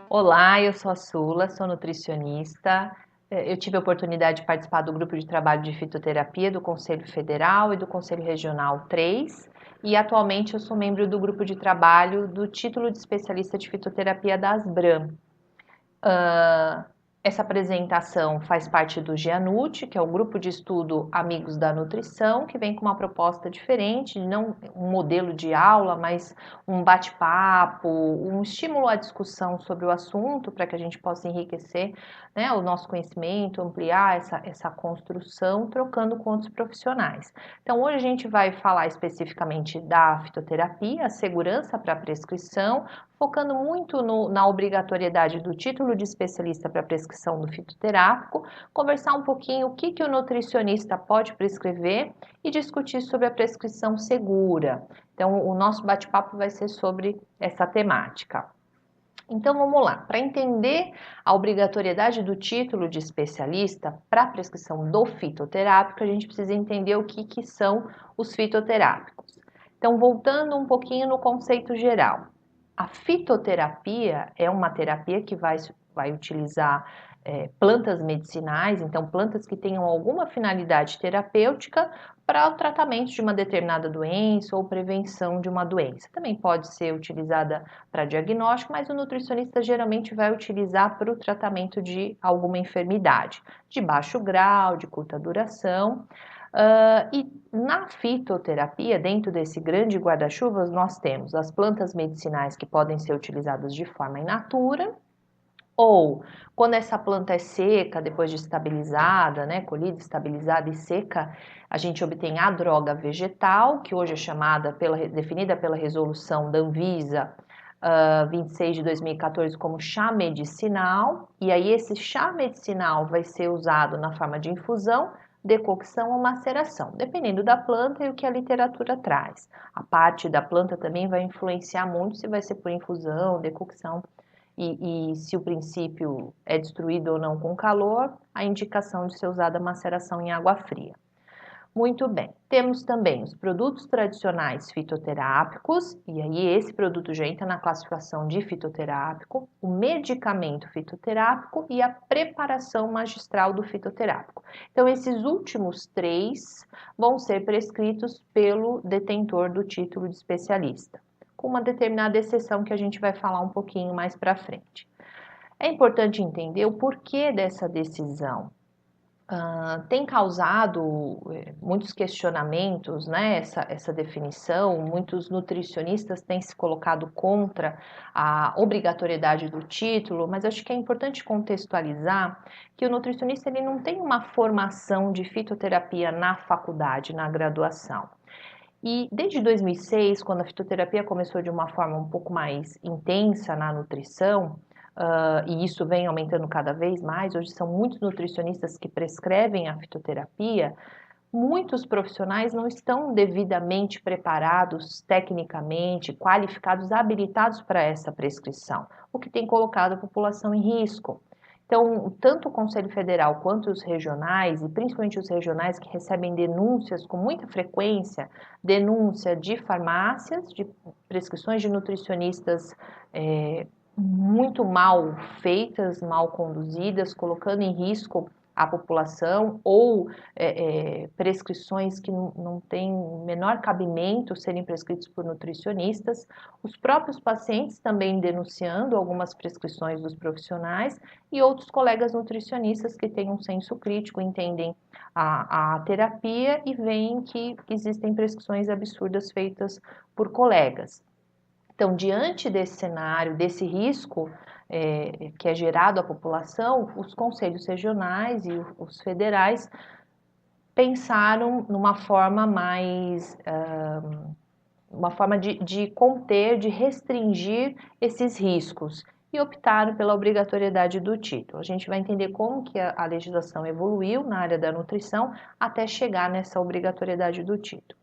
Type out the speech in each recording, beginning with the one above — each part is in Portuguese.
Olá, eu sou a Sula, sou nutricionista. Eu tive a oportunidade de participar do grupo de trabalho de fitoterapia do Conselho Federal e do Conselho Regional 3 e atualmente eu sou membro do grupo de trabalho do título de especialista de fitoterapia da Asbram. Essa apresentação faz parte do GEANUT, que é o grupo de estudo Amigos da Nutrição, que vem com uma proposta diferente, não um modelo de aula, mas um bate-papo, um estímulo à discussão sobre o assunto, para que a gente possa enriquecer, né, o nosso conhecimento, ampliar essa construção, trocando com outros profissionais. Então, hoje a gente vai falar especificamente da fitoterapia, a segurança para a prescrição, focando muito na obrigatoriedade do título de especialista para prescrição do fitoterápico, conversar um pouquinho o que o nutricionista pode prescrever e discutir sobre a prescrição segura. Então, o nosso bate-papo vai ser sobre essa temática. Então, vamos lá. Para entender a obrigatoriedade do título de especialista para a prescrição do fitoterápico, a gente precisa entender o que são os fitoterápicos. Então, voltando um pouquinho no conceito geral. A fitoterapia é uma terapia que vai utilizar plantas medicinais, então plantas que tenham alguma finalidade terapêutica para o tratamento de uma determinada doença ou prevenção de uma doença. Também pode ser utilizada para diagnóstico, mas o nutricionista geralmente vai utilizar para o tratamento de alguma enfermidade, de baixo grau, de curta duração. E na fitoterapia, dentro desse grande guarda-chuvas, nós temos as plantas medicinais que podem ser utilizadas de forma in natura, ou quando essa planta é seca, depois de estabilizada, né, colhida, estabilizada e seca, a gente obtém a droga vegetal, que hoje é definida pela resolução da Anvisa 26 de 2014 como chá medicinal, e aí esse chá medicinal vai ser usado na forma de infusão, decocção ou maceração, dependendo da planta e o que a literatura traz. A parte da planta também vai influenciar muito se vai ser por infusão, decocção e se o princípio é destruído ou não com calor, a indicação de ser usada a maceração em água fria. Muito bem, temos também os produtos tradicionais fitoterápicos, e aí esse produto já entra na classificação de fitoterápico, o medicamento fitoterápico e a preparação magistral do fitoterápico. Então, esses últimos três vão ser prescritos pelo detentor do título de especialista, com uma determinada exceção que a gente vai falar um pouquinho mais para frente. É importante entender o porquê dessa decisão. Tem causado muitos questionamentos, né, essa definição, muitos nutricionistas têm se colocado contra a obrigatoriedade do título, mas acho que é importante contextualizar que o nutricionista ele não tem uma formação de fitoterapia na faculdade, na graduação. E desde 2006, quando a fitoterapia começou de uma forma um pouco mais intensa na nutrição, e isso vem aumentando cada vez mais, hoje são muitos nutricionistas que prescrevem a fitoterapia, muitos profissionais não estão devidamente preparados tecnicamente, qualificados, habilitados para essa prescrição, o que tem colocado a população em risco. Então, tanto o Conselho Federal quanto os regionais, e principalmente os regionais que recebem denúncias com muita frequência, denúncia de farmácias, de prescrições de nutricionistas muito mal feitas, mal conduzidas, colocando em risco a população ou prescrições que não têm menor cabimento serem prescritas por nutricionistas, os próprios pacientes também denunciando algumas prescrições dos profissionais e outros colegas nutricionistas que têm um senso crítico, entendem a terapia e veem que existem prescrições absurdas feitas por colegas. Então, diante desse cenário, desse risco que é gerado à população, os conselhos regionais e os federais pensaram numa forma mais, uma forma de conter, de restringir esses riscos e optaram pela obrigatoriedade do título. A gente vai entender como que a legislação evoluiu na área da nutrição até chegar nessa obrigatoriedade do título.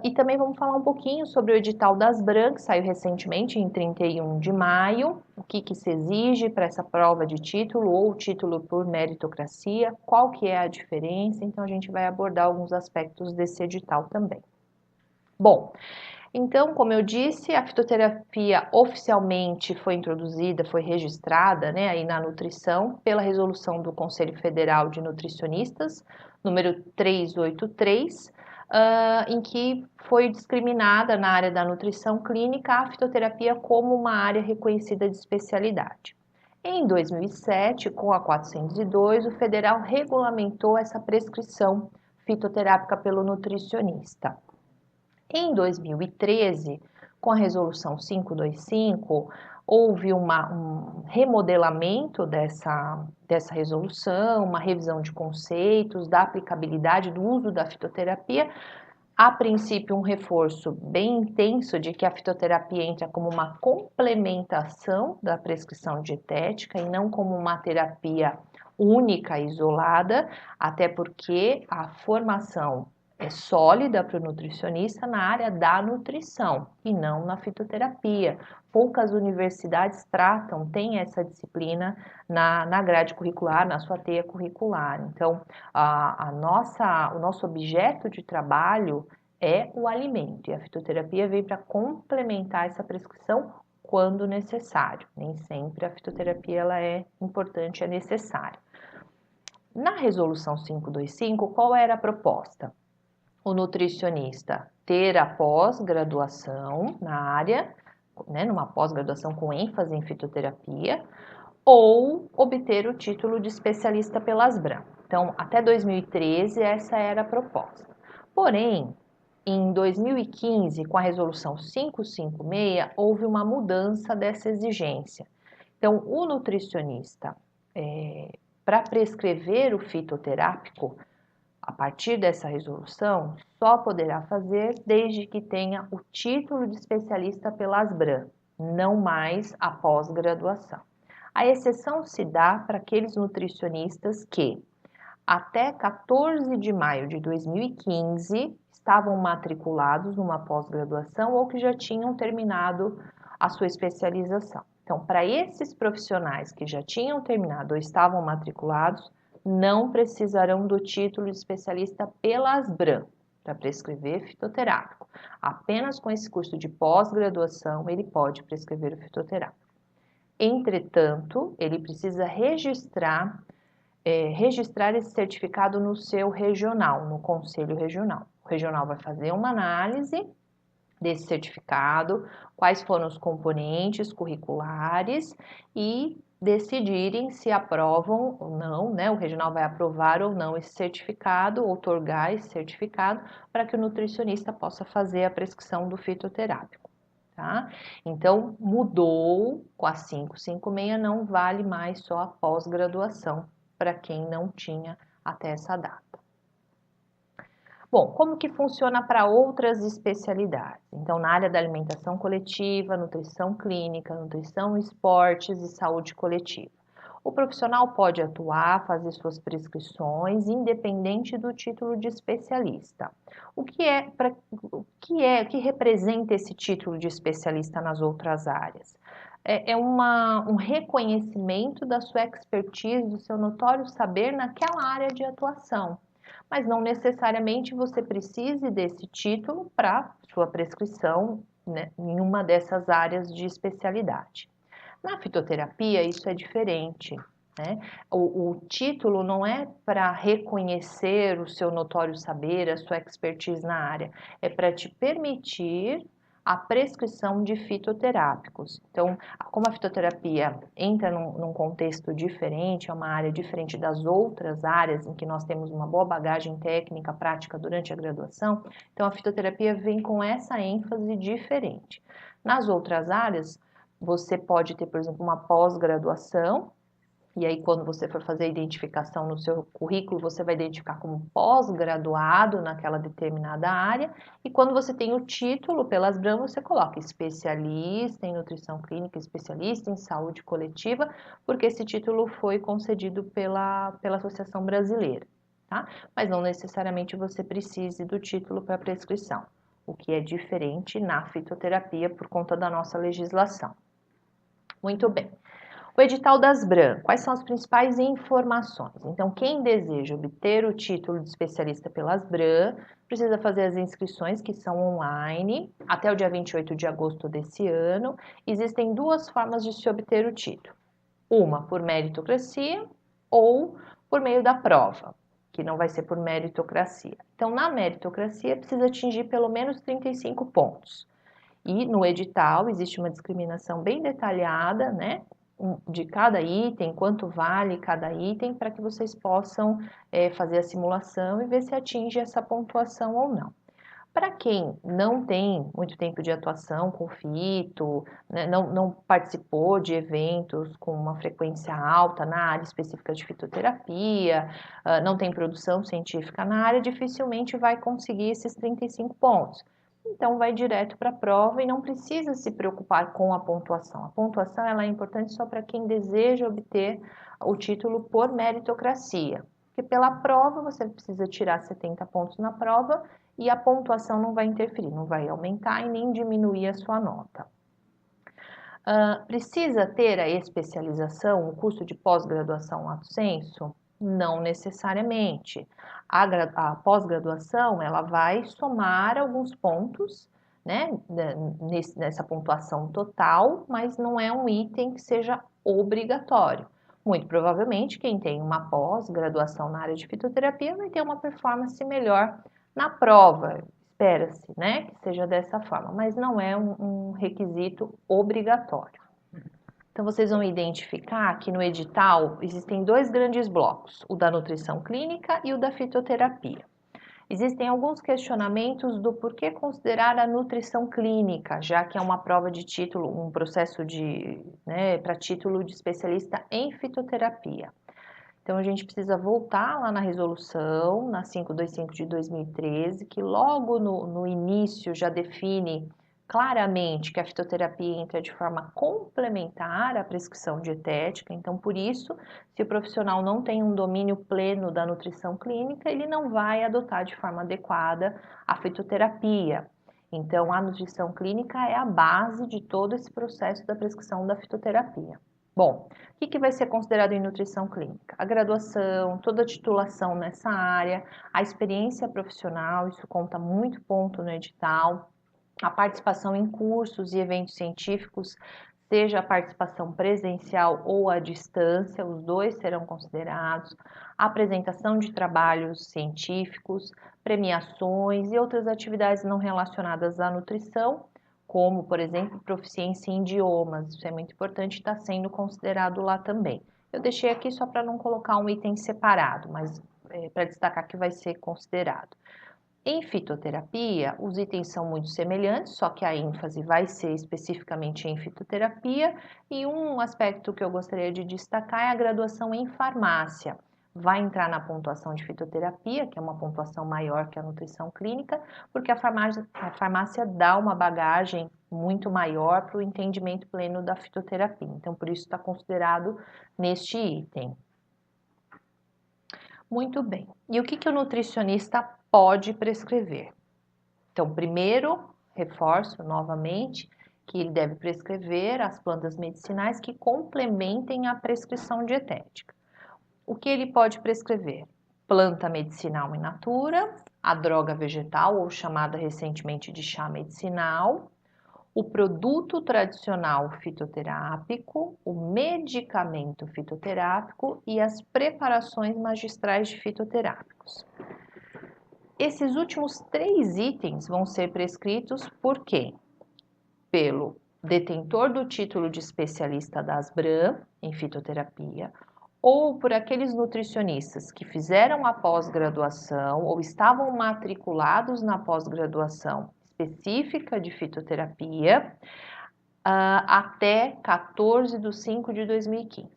E também vamos falar um pouquinho sobre o edital das BRAM, que saiu recentemente, em 31 de maio, o que se exige para essa prova de título ou título por meritocracia, qual que é a diferença, então a gente vai abordar alguns aspectos desse edital também. Bom, então, como eu disse, a fitoterapia oficialmente foi introduzida, foi registrada, né, aí na nutrição, pela resolução do Conselho Federal de Nutricionistas, número 383, em que foi discriminada na área da nutrição clínica a fitoterapia como uma área reconhecida de especialidade. Em 2007, com a 402, o federal regulamentou essa prescrição fitoterápica pelo nutricionista. Em 2013, com a resolução 525, houve um remodelamento dessa resolução, uma revisão de conceitos, da aplicabilidade do uso da fitoterapia. A princípio, um reforço bem intenso de que a fitoterapia entra como uma complementação da prescrição dietética e não como uma terapia única, isolada, até porque a formação é sólida para o nutricionista na área da nutrição e não na fitoterapia. Poucas universidades têm essa disciplina na grade curricular, na sua teia curricular. Então, o nosso objeto de trabalho é o alimento e a fitoterapia vem para complementar essa prescrição quando necessário. Nem sempre a fitoterapia ela é importante, é necessária. Na resolução 525, qual era a proposta? O nutricionista ter a pós-graduação na área, né, numa pós-graduação com ênfase em fitoterapia, ou obter o título de especialista pelas BRAM. Então, até 2013, essa era a proposta. Porém, em 2015, com a resolução 556, houve uma mudança dessa exigência. Então, o nutricionista, para prescrever o fitoterápico, a partir dessa resolução, só poderá fazer desde que tenha o título de especialista pelas BRAM, não mais a pós-graduação. A exceção se dá para aqueles nutricionistas que, até 14 de maio de 2015, estavam matriculados numa pós-graduação ou que já tinham terminado a sua especialização. Então, para esses profissionais que já tinham terminado ou estavam matriculados, não precisarão do título de especialista pelas BRAM para prescrever fitoterápico. Apenas com esse curso de pós-graduação ele pode prescrever o fitoterápico. Entretanto, ele precisa registrar esse certificado no seu regional, no conselho regional. O regional vai fazer uma análise desse certificado, quais foram os componentes curriculares e decidirem se aprovam ou não, né? O regional vai aprovar ou não esse certificado, outorgar esse certificado para que o nutricionista possa fazer a prescrição do fitoterápico, tá? Então, mudou com a 556, não vale mais só a pós-graduação para quem não tinha até essa data. Bom, como que funciona para outras especialidades? Então, na área da alimentação coletiva, nutrição clínica, nutrição, esportes e saúde coletiva. O profissional pode atuar, fazer suas prescrições, independente do título de especialista. O que representa esse título de especialista nas outras áreas? É um reconhecimento da sua expertise, do seu notório saber naquela área de atuação. Mas não necessariamente você precise desse título para sua prescrição, né, em uma dessas áreas de especialidade. Na fitoterapia, isso é diferente, né? O título não é para reconhecer o seu notório saber, a sua expertise na área, é para te permitir a prescrição de fitoterápicos. Então, como a fitoterapia entra num contexto diferente, é uma área diferente das outras áreas em que nós temos uma boa bagagem técnica, prática durante a graduação, então a fitoterapia vem com essa ênfase diferente. Nas outras áreas, você pode ter, por exemplo, uma pós-graduação, e aí quando você for fazer a identificação no seu currículo, você vai identificar como pós-graduado naquela determinada área, e quando você tem o título pelas BRAM, você coloca especialista em nutrição clínica, especialista em saúde coletiva, porque esse título foi concedido pela Associação Brasileira, tá? Mas não necessariamente você precise do título para prescrição. o que é diferente na fitoterapia por conta da nossa legislação. Muito bem. O edital das BRAM, quais são as principais informações? Então, quem deseja obter o título de especialista pelas BRAM, precisa fazer as inscrições, que são online, até o dia 28 de agosto desse ano. Existem duas formas de se obter o título. Uma por meritocracia ou por meio da prova, que não vai ser por meritocracia. Então, na meritocracia, precisa atingir pelo menos 35 pontos. E no edital existe uma discriminação bem detalhada, né, de cada item, quanto vale cada item, para que vocês possam fazer a simulação e ver se atinge essa pontuação ou não. Para quem não tem muito tempo de atuação com fito, né, não participou de eventos com uma frequência alta na área específica de fitoterapia, não tem produção científica na área, dificilmente vai conseguir esses 35 pontos. Então, vai direto para a prova e não precisa se preocupar com a pontuação. A pontuação ela é importante só para quem deseja obter o título por meritocracia. Porque pela prova, você precisa tirar 70 pontos na prova e a pontuação não vai interferir, não vai aumentar e nem diminuir a sua nota. Precisa ter a especialização, o curso de pós-graduação lato sensu? Não necessariamente. A pós-graduação, ela vai somar alguns pontos, né, nessa pontuação total, mas não é um item que seja obrigatório. Muito provavelmente, quem tem uma pós-graduação na área de fitoterapia vai ter uma performance melhor na prova. Espera-se, né, que seja dessa forma, mas não é um requisito obrigatório. Então, vocês vão identificar que no edital existem dois grandes blocos, o da nutrição clínica e o da fitoterapia. Existem alguns questionamentos do porquê considerar a nutrição clínica, já que é uma prova de título, um processo para título de especialista em fitoterapia. Então, a gente precisa voltar lá na resolução, na 525 de 2013, que logo no início já define claramente que a fitoterapia entra de forma complementar à prescrição dietética. Então, por isso, se o profissional não tem um domínio pleno da nutrição clínica, ele não vai adotar de forma adequada a fitoterapia. Então, a nutrição clínica é a base de todo esse processo da prescrição da fitoterapia. Bom, o que vai ser considerado em nutrição clínica? A graduação, toda a titulação nessa área, a experiência profissional, isso conta muito ponto no edital, a participação em cursos e eventos científicos, seja a participação presencial ou à distância, os dois serão considerados, a apresentação de trabalhos científicos, premiações e outras atividades não relacionadas à nutrição, como, por exemplo, proficiência em idiomas, isso é muito importante, está sendo considerado lá também. Eu deixei aqui só para não colocar um item separado, mas para destacar que vai ser considerado. Em fitoterapia, os itens são muito semelhantes, só que a ênfase vai ser especificamente em fitoterapia, e um aspecto que eu gostaria de destacar é a graduação em farmácia. Vai entrar na pontuação de fitoterapia, que é uma pontuação maior que a nutrição clínica, porque a farmácia dá uma bagagem muito maior para o entendimento pleno da fitoterapia. Então, por isso está considerado neste item. Muito bem. E o que o nutricionista pode prescrever? Então, primeiro, reforço novamente que ele deve prescrever as plantas medicinais que complementem a prescrição dietética. O que ele pode prescrever? Planta medicinal in natura, a droga vegetal, ou chamada recentemente de chá medicinal, o produto tradicional fitoterápico, o medicamento fitoterápico e as preparações magistrais de fitoterápicos. Esses últimos 3 itens vão ser prescritos por quem? Pelo detentor do título de especialista das BRAM em fitoterapia, ou por aqueles nutricionistas que fizeram a pós-graduação ou estavam matriculados na pós-graduação específica de fitoterapia até 14 de 5 de 2015.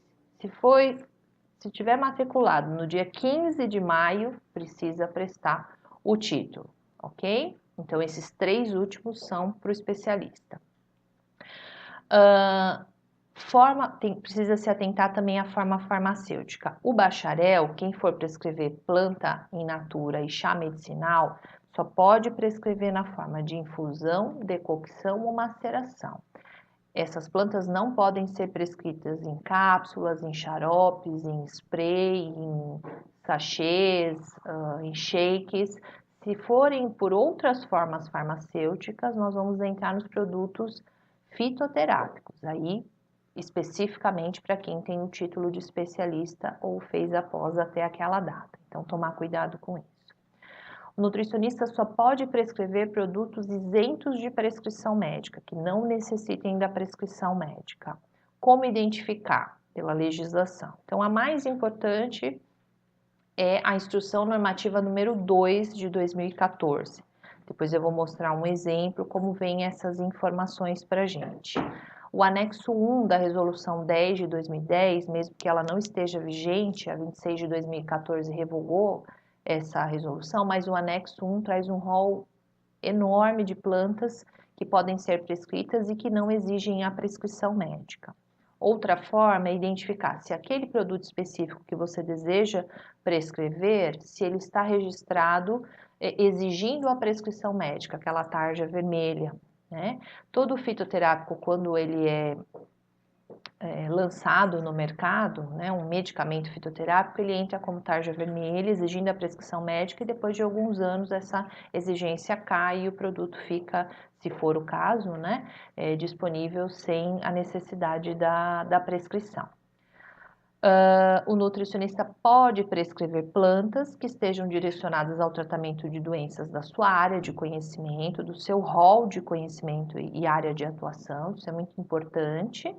Se tiver matriculado no dia 15 de maio, precisa prestar o título, ok? Então, esses 3 últimos são para o especialista. Precisa se atentar também à forma farmacêutica. O bacharel, quem for prescrever planta in natura e chá medicinal, só pode prescrever na forma de infusão, decocção ou maceração. Essas plantas não podem ser prescritas em cápsulas, em xaropes, em spray, em sachês, em shakes. Se forem por outras formas farmacêuticas, nós vamos entrar nos produtos fitoterápicos, aí especificamente para quem tem o título de especialista ou fez a pós até aquela data. Então, tomar cuidado com isso. O nutricionista só pode prescrever produtos isentos de prescrição médica, que não necessitem da prescrição médica. Como identificar? Pela legislação. Então, a mais importante é a Instrução Normativa número 2 de 2014. Depois eu vou mostrar um exemplo como vem essas informações para a gente. O anexo 1 da Resolução 10 de 2010, mesmo que ela não esteja vigente, a 26 de 2014 revogou essa resolução, mas o anexo 1 traz um rol enorme de plantas que podem ser prescritas e que não exigem a prescrição médica. Outra forma é identificar se aquele produto específico que você deseja prescrever, se ele está registrado exigindo a prescrição médica, aquela tarja vermelha, né? Todo fitoterápico, quando ele é lançado no mercado, né, um medicamento fitoterápico, ele entra como tarja vermelha, exigindo a prescrição médica, e depois de alguns anos essa exigência cai e o produto fica, se for o caso, né, disponível sem a necessidade da prescrição. O nutricionista pode prescrever plantas que estejam direcionadas ao tratamento de doenças da sua área de conhecimento, do seu rol de conhecimento e área de atuação, isso é muito importante.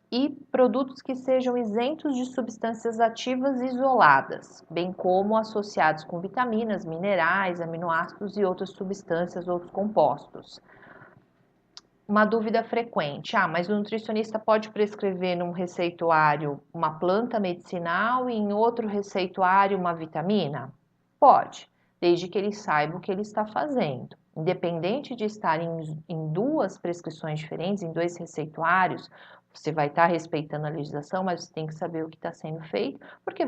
E produtos que sejam isentos de substâncias ativas isoladas, bem como associados com vitaminas, minerais, aminoácidos e outras substâncias, outros compostos. Uma dúvida frequente, mas o nutricionista pode prescrever num receituário uma planta medicinal e em outro receituário uma vitamina? Pode, desde que ele saiba o que ele está fazendo. Independente de estar em duas prescrições diferentes, em dois receituários, você vai estar respeitando a legislação, mas você tem que saber o que está sendo feito, porque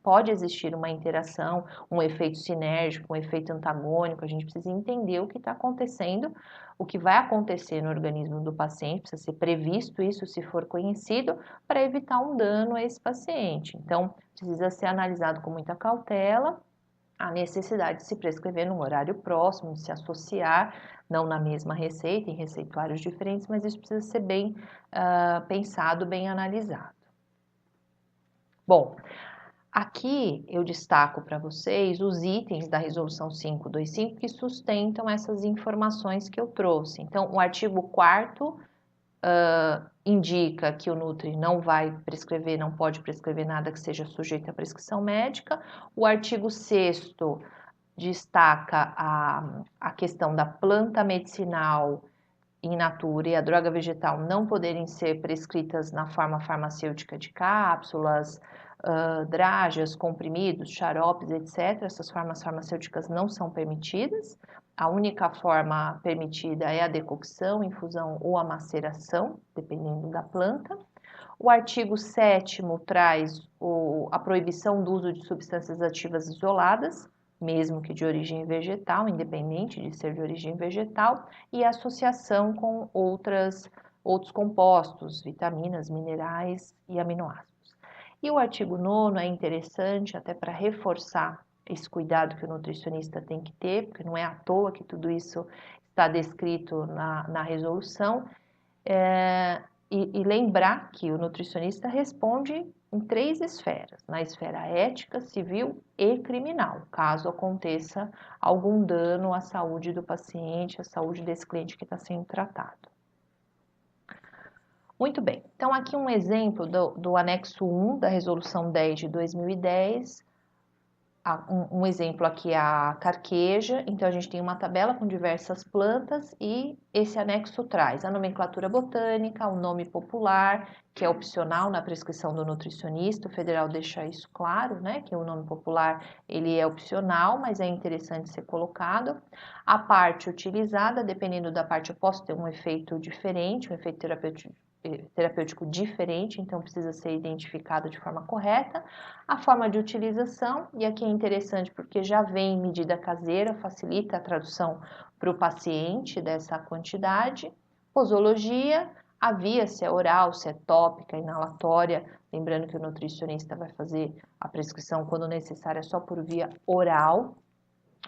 pode existir uma interação, um efeito sinérgico, um efeito antagônico, a gente precisa entender o que está acontecendo, o que vai acontecer no organismo do paciente, precisa ser previsto isso se for conhecido, para evitar um dano a esse paciente. Então, precisa ser analisado com muita cautela a necessidade de se prescrever num horário próximo, de se associar, não na mesma receita, em receituários diferentes, mas isso precisa ser bem pensado, bem analisado. Bom, aqui eu destaco para vocês os itens da Resolução 525 que sustentam essas informações que eu trouxe. Então, o artigo 4º indica que o Nutri não vai prescrever, não pode prescrever nada que seja sujeito à prescrição médica. O artigo 6º destaca a questão da planta medicinal in natura e a droga vegetal não poderem ser prescritas na forma farmacêutica de cápsulas, drágeas, comprimidos, xaropes, etc. Essas formas farmacêuticas não são permitidas. A única forma permitida é a decocção, infusão ou a maceração, dependendo da planta. O artigo 7º traz a proibição do uso de substâncias ativas isoladas, mesmo que de origem vegetal, independente de ser de origem vegetal, e a associação com outros compostos, vitaminas, minerais e aminoácidos. E o artigo 9º é interessante até para reforçar esse cuidado que o nutricionista tem que ter, porque não é à toa que tudo isso está descrito na resolução, e lembrar que o nutricionista responde em 3 esferas, na esfera ética, civil e criminal, caso aconteça algum dano à saúde do paciente, à saúde desse cliente que está sendo tratado. Muito bem, então aqui um exemplo do anexo 1 da Resolução 10 de 2010, um exemplo aqui é a carqueja, então a gente tem uma tabela com diversas plantas e esse anexo traz a nomenclatura botânica, o nome popular, que é opcional na prescrição do nutricionista, o federal deixa isso claro, né, que o nome popular ele é opcional, mas é interessante ser colocado. A parte utilizada, dependendo da parte eu posso ter um efeito diferente, um efeito terapêutico terapêutico diferente, então precisa ser identificado de forma correta. A forma de utilização, e aqui é interessante porque já vem medida caseira, facilita a tradução para o paciente dessa quantidade. Posologia, a via, se é oral, se é tópica, inalatória, lembrando que o nutricionista vai fazer a prescrição, quando necessária, só por via oral.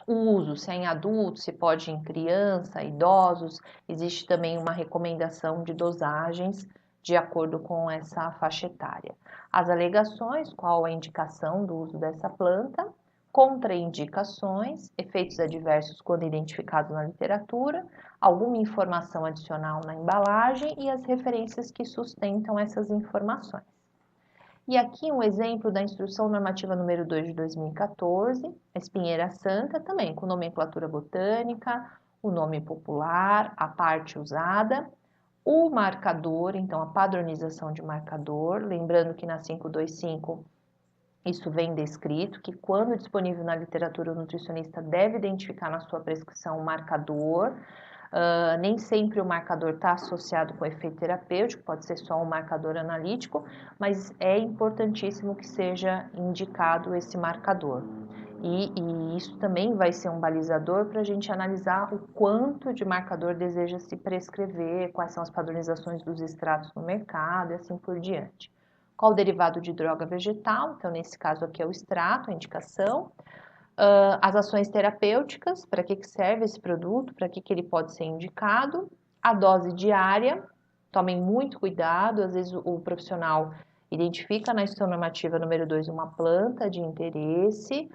O uso, se é em adultos, se pode em criança, idosos, existe também uma recomendação de dosagens de acordo com essa faixa etária. As alegações, qual a indicação do uso dessa planta, contraindicações, efeitos adversos quando identificados na literatura, alguma informação adicional na embalagem e as referências que sustentam essas informações. E aqui um exemplo da Instrução Normativa número 2 de 2014, a espinheira santa, também com nomenclatura botânica, o nome popular, a parte usada, o marcador, então a padronização de marcador, lembrando que na 525 isso vem descrito, que quando disponível na literatura, o nutricionista deve identificar na sua prescrição um marcador. Nem sempre o marcador está associado com efeito terapêutico, pode ser só um marcador analítico, mas é importantíssimo que seja indicado esse marcador. E isso também vai ser um balizador para a gente analisar o quanto de marcador deseja se prescrever, quais são as padronizações dos extratos no mercado e assim por diante. Qual o derivado de droga vegetal? Então, nesse caso aqui é o extrato, a indicação. As ações terapêuticas, para que serve esse produto, para que ele pode ser indicado. A dose diária, tomem muito cuidado, às vezes o profissional identifica na instrução normativa número 2 uma planta de interesse,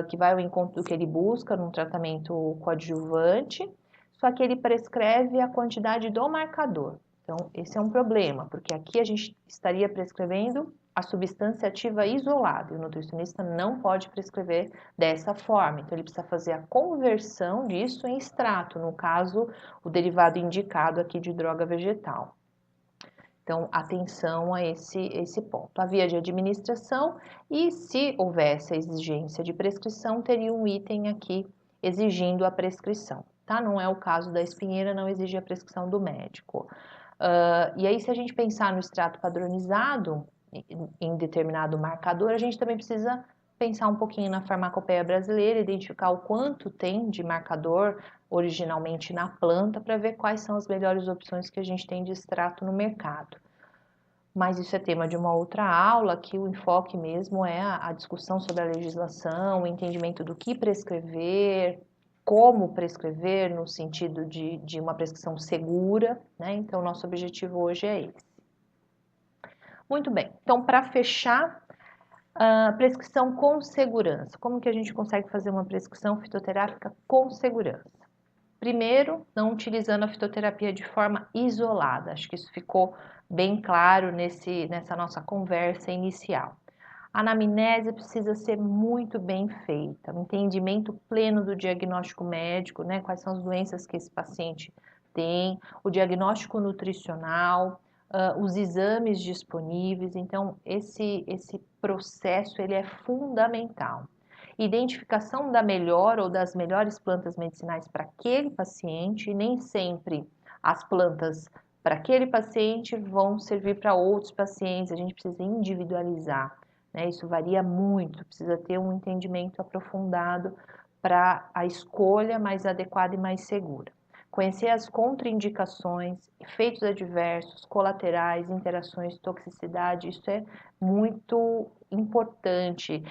que vai ao encontro do que ele busca num tratamento coadjuvante, só que ele prescreve a quantidade do marcador. Então, esse é um problema, porque aqui a gente estaria prescrevendo a substância ativa isolada, e o nutricionista não pode prescrever dessa forma, então ele precisa fazer a conversão disso em extrato, no caso, o derivado indicado aqui de droga vegetal. Então, atenção a esse ponto. A via de administração, e se houvesse a exigência de prescrição, teria um item aqui exigindo a prescrição, tá? Não é o caso da espinheira, não exige a prescrição do médico. E aí, se a gente pensar no extrato padronizado, em determinado marcador, a gente também precisa pensar um pouquinho na farmacopeia brasileira, identificar o quanto tem de marcador originalmente na planta, para ver quais são as melhores opções que a gente tem de extrato no mercado. Mas isso é tema de uma outra aula, que o enfoque mesmo é a discussão sobre a legislação, o entendimento do que prescrever, como prescrever no sentido de uma prescrição segura, né? Então, nosso objetivo hoje é esse. Muito bem, então para fechar, a prescrição com segurança. Como que a gente consegue fazer uma prescrição fitoterápica com segurança? Primeiro, não utilizando a fitoterapia de forma isolada. Acho que isso ficou bem claro nessa nossa conversa inicial. A anamnese precisa ser muito bem feita, um entendimento pleno do diagnóstico médico, né? Quais são as doenças que esse paciente tem, o diagnóstico nutricional, os exames disponíveis. Então, esse processo ele é fundamental. Identificação da melhor ou das melhores plantas medicinais para aquele paciente, e nem sempre as plantas para aquele paciente vão servir para outros pacientes, a gente precisa individualizar. Isso varia muito, precisa ter um entendimento aprofundado para a escolha mais adequada e mais segura. Conhecer as contraindicações, efeitos adversos, colaterais, interações, toxicidade, isso é muito importante.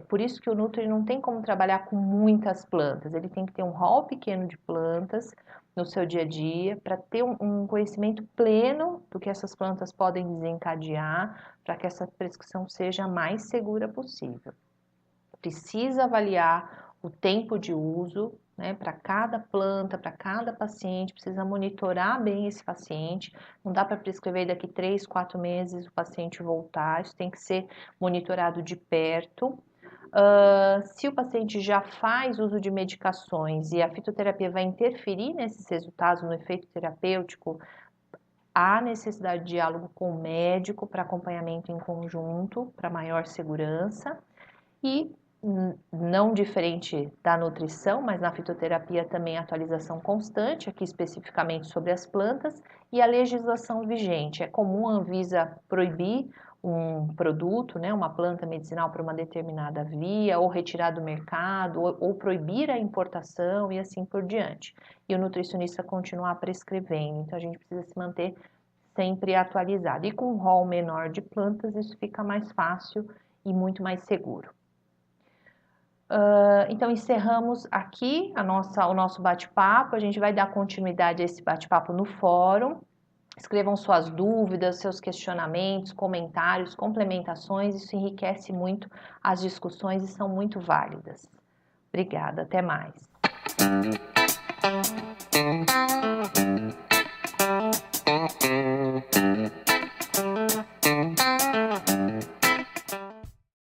Por isso que o Nutri não tem como trabalhar com muitas plantas, ele tem que ter um rol pequeno de plantas no seu dia a dia, para ter um conhecimento pleno do que essas plantas podem desencadear, para que essa prescrição seja a mais segura possível. Precisa avaliar o tempo de uso, né, para cada planta, para cada paciente, precisa monitorar bem esse paciente, não dá para prescrever daqui 3, 4 meses o paciente voltar, isso tem que ser monitorado de perto. Se o paciente já faz uso de medicações e a fitoterapia vai interferir nesses resultados, no efeito terapêutico, há necessidade de diálogo com o médico para acompanhamento em conjunto, para maior segurança. E não diferente da nutrição, mas na fitoterapia também atualização constante, aqui especificamente sobre as plantas, e a legislação vigente. É comum a Anvisa proibir um produto, né, uma planta medicinal para uma determinada via, ou retirar do mercado, ou proibir a importação e assim por diante. E o nutricionista continuar prescrevendo, então a gente precisa se manter sempre atualizado. E com um rol menor de plantas, isso fica mais fácil e muito mais seguro. Então, encerramos aqui o nosso bate-papo. A gente vai dar continuidade a esse bate-papo no fórum. Escrevam suas dúvidas, seus questionamentos, comentários, complementações. Isso enriquece muito as discussões e são muito válidas. Obrigada, até mais.